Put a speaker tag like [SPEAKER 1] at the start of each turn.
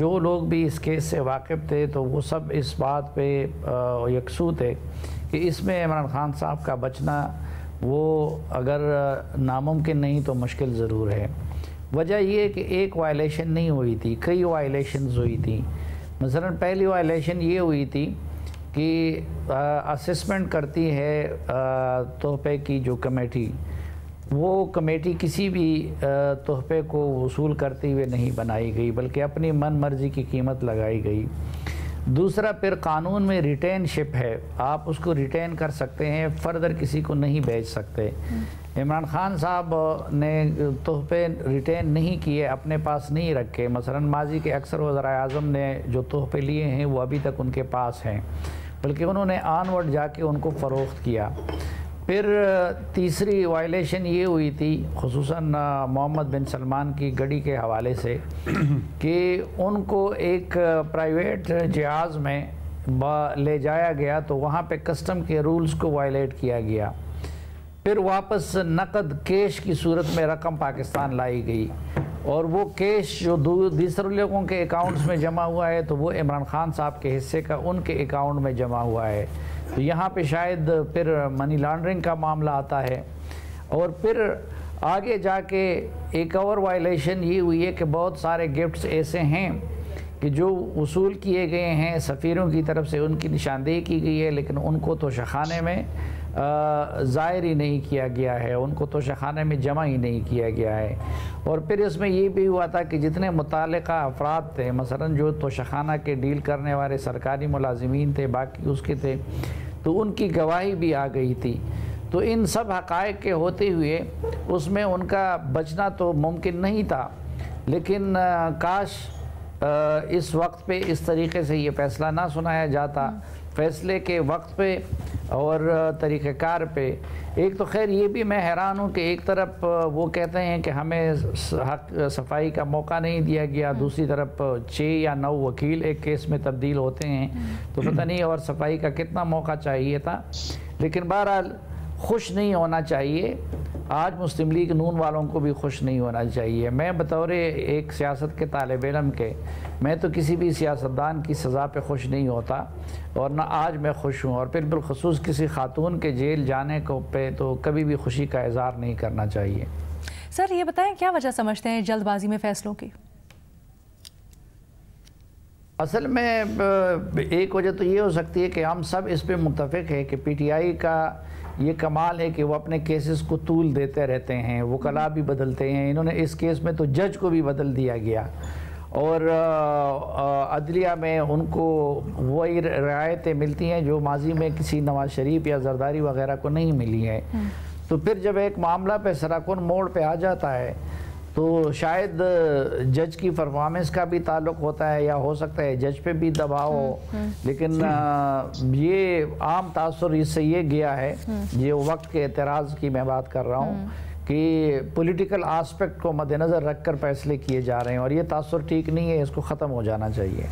[SPEAKER 1] جو لوگ بھی اس کیس سے واقف تھے تو وہ سب اس بات پہ یکسو تھے کہ اس میں عمران خان صاحب کا بچنا وہ اگر ناممکن نہیں تو مشکل ضرور ہے۔ وجہ یہ کہ ایک وائلیشن نہیں ہوئی تھی، کئی وائلیشنز ہوئی تھی۔ مثلا پہلی وائلیشن یہ ہوئی تھی کہ اسسمنٹ کرتی ہے تحفے کی جو کمیٹی، وہ کمیٹی کسی بھی تحفے کو وصول کرتے ہوئے نہیں بنائی گئی بلکہ اپنی من مرضی کی قیمت لگائی گئی۔ دوسرا پھر قانون میں ریٹین شپ ہے، آپ اس کو ریٹین کر سکتے ہیں، فردر کسی کو نہیں بیچ سکتے۔ عمران خان صاحب نے تحفے ریٹین نہیں کیے، اپنے پاس نہیں رکھے۔ مثلا ماضی کے اکثر وزرائے اعظم نے جو تحفے لیے ہیں وہ ابھی تک ان کے پاس ہیں، بلکہ انہوں نے آن ورڈ جا کے ان کو فروخت کیا۔ پھر تیسری وائلیشن یہ ہوئی تھی خصوصاً محمد بن سلمان کی گڑی کے حوالے سے کہ ان کو ایک پرائیویٹ جہاز میں لے جایا گیا تو وہاں پہ کسٹم کے رولز کو وائلیٹ کیا گیا۔ پھر واپس نقد کیش کی صورت میں رقم پاکستان لائی گئی، اور وہ کیش جو دوسرے لوگوں کے اکاؤنٹس میں جمع ہوا ہے تو وہ عمران خان صاحب کے حصے کا ان کے اکاؤنٹ میں جمع ہوا ہے۔ تو یہاں پہ شاید پھر منی لانڈرنگ کا معاملہ آتا ہے۔ اور پھر آگے جا کے ایک اور وائلیشن یہ ہوئی ہے کہ بہت سارے گفٹس ایسے ہیں کہ جو وصول کیے گئے ہیں سفیروں کی طرف سے، ان کی نشاندہی کی گئی ہے لیکن ان کو توشخانے میں ظاہر ہی نہیں کیا گیا ہے، ان کو توشخانے میں جمع ہی نہیں کیا گیا ہے۔ اور پھر اس میں یہ بھی ہوا تھا کہ جتنے متعلقہ افراد تھے، مثلا جو توشخانہ کے ڈیل کرنے والے سرکاری ملازمین تھے، باقی اس کے تھے، تو ان کی گواہی بھی آ گئی تھی۔ تو ان سب حقائق کے ہوتے ہوئے اس میں ان کا بچنا تو ممکن نہیں تھا، لیکن کاش اس وقت پہ اس طریقے سے یہ فیصلہ نہ سنایا جاتا۔ فیصلے کے وقت پہ اور طریقہ کار پہ ایک تو خیر یہ بھی میں حیران ہوں کہ ایک طرف وہ کہتے ہیں کہ ہمیں حق صفائی کا موقع نہیں دیا گیا، دوسری طرف 6 یا 9 وکیل ایک کیس میں تبدیل ہوتے ہیں، تو پتہ نہیں اور صفائی کا کتنا موقع چاہیے تھا۔ لیکن بہرحال خوش نہیں ہونا چاہیے، آج مسلم لیگ نون والوں کو بھی خوش نہیں ہونا چاہیے۔ میں بطور ایک سیاست کے طالب علم کے، میں تو کسی بھی سیاستدان کی سزا پہ خوش نہیں ہوتا، اور نہ آج میں خوش ہوں، اور پھر بالخصوص کسی خاتون کے جیل جانے کو پہ تو کبھی بھی خوشی کا اظہار نہیں کرنا چاہیے۔
[SPEAKER 2] سر یہ بتائیں کیا وجہ سمجھتے ہیں جلد بازی میں فیصلوں کی؟
[SPEAKER 1] اصل میں ایک وجہ تو یہ ہو سکتی ہے کہ ہم سب اس پہ متفق ہیں کہ پی ٹی آئی کا یہ کمال ہے کہ وہ اپنے کیسز کو طول دیتے رہتے ہیں، وکلاء بھی بدلتے ہیں۔ انہوں نے اس کیس میں تو جج کو بھی بدل دیا گیا، اور عدلیہ میں ان کو وہی رعایتیں ملتی ہیں جو ماضی میں کسی نواز شریف یا زرداری وغیرہ کو نہیں ملی ہیں۔ تو پھر جب ایک معاملہ پہ سراکن موڑ پہ آ جاتا ہے تو شاید جج کی پرفارمنس کا بھی تعلق ہوتا ہے، یا ہو سکتا ہے جج پہ بھی دباؤ ہو، لیکن یہ عام تاثر اس سے یہ گیا ہے، یہ وقت کے اعتراض کی میں بات کر رہا ہوں، کہ پولیٹیکل آسپیکٹ کو مد نظر رکھ کر فیصلے کیے جا رہے ہیں، اور یہ تاثر ٹھیک نہیں ہے، اس کو ختم ہو جانا چاہیے۔